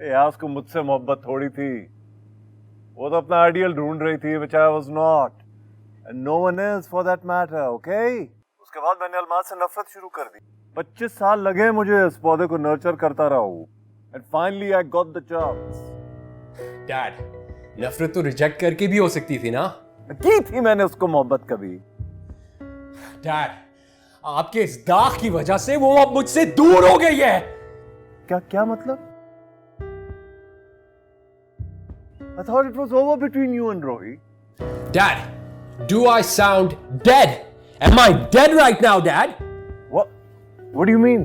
यार उसको मुझसे मोहब्बत थोड़ी थी, वो तो अपना आइडियल ढूंढ रही थी, which I was not, and no one else for that matter, okay? उसके बाद मैंने अलमास से नफरत शुरू कर दी। 25 साल लगे मुझे इस पौधे को नर्चर करता रहा हूँ, and finally I got the chance. Dad, नफरत तो रिजेक्ट करके भी हो सकती थी ना? की थी मैंने उसको मोहब्बत कभी? डैड, आपके इस दाग की वजह से वो अब मुझसे दूर हो गई है। क्या मतलब? I thought it was over between you and Roohi. Dad, do I sound dead? Am I dead right now, Dad? What do you mean?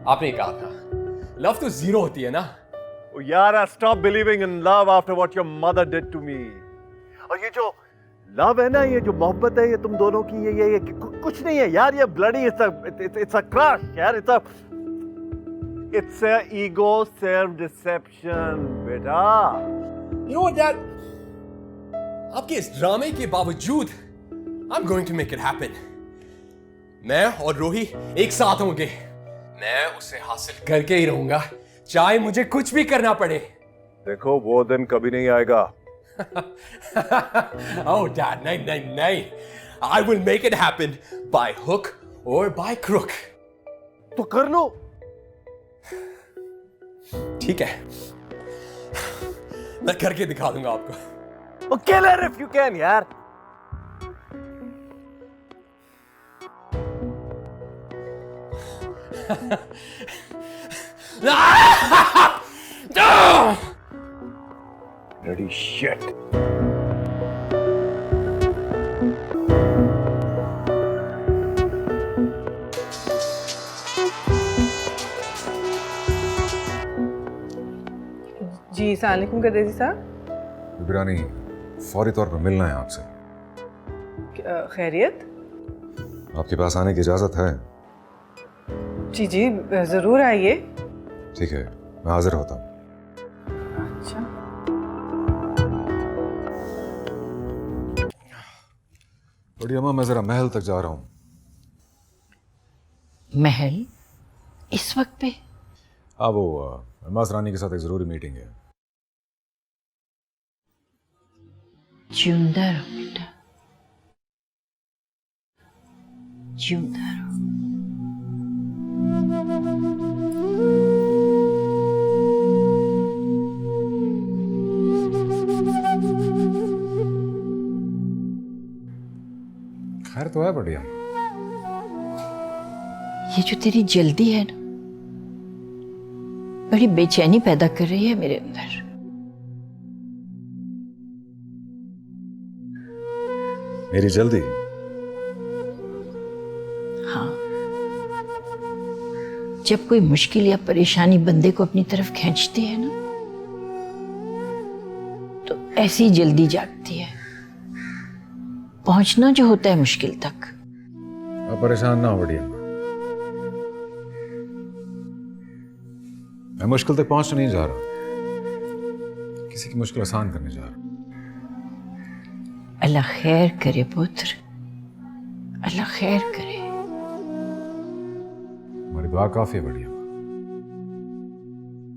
आपने कहा था, लव तो जीरो होती है ना? Oh, यार, I stopped believing in love after what your mother did to me. और ये जो लव है ना, ये जो मोहब्बत है, ये तुम दोनों की ये कुछ नहीं है यार, ये bloody it's a crush यार, it's a ego self deception बेटा। You know what, Dad? आपके इस ड्रामे के बावजूद I'm going to make it happen. मैं और रूही एक साथ होंगे। मैं उसे हासिल करके ही रहूंगा, चाहे मुझे कुछ भी करना पड़े। देखो वो दिन कभी नहीं आएगा। Oh, Dad, नहीं। I will make it happen by hook or by crook. तो कर लो। ठीक है, मैं करके दिखा दूंगा आपको। Kill her if you can, यार। Bloody shit. जी अस्सलाम वालेकुम कदेसी साहब। जिब्रानी, फौरी तौर पर मिलना है आपसे। खैरियत? आपके पास आने की इजाज़त है? जी ज़रूर आइए। ठीक है, मैं हाजिर होता हूँ। अच्छा, बड़ी अम्मा, मैं ज़रा महल तक जा रहा हूँ। महल? इस वक्त पे? हाँ, वो अलमास रानी के साथ एक ज़रूरी मीटिंग है। जिंदा रहो बेटा, जिंदा रहो। खैर तो है बढ़िया। ये जो तेरी जल्दी है ना, बड़ी बेचैनी पैदा कर रही है मेरे अंदर। मेरी जल्दी? हाँ, जब कोई मुश्किल या परेशानी बंदे को अपनी तरफ खींचती है ना, तो ऐसी जल्दी जागती है, पहुंचना जो होता है मुश्किल तक। आप परेशान ना हो बढ़िया। मैं मुश्किल तक पहुंचने नहीं जा रहा, किसी की मुश्किल आसान करने जा रहा। अल्लाह खैर करे पुत्र, अल्लाह खैर करे। हमारी दुआ काफी है बढ़िया।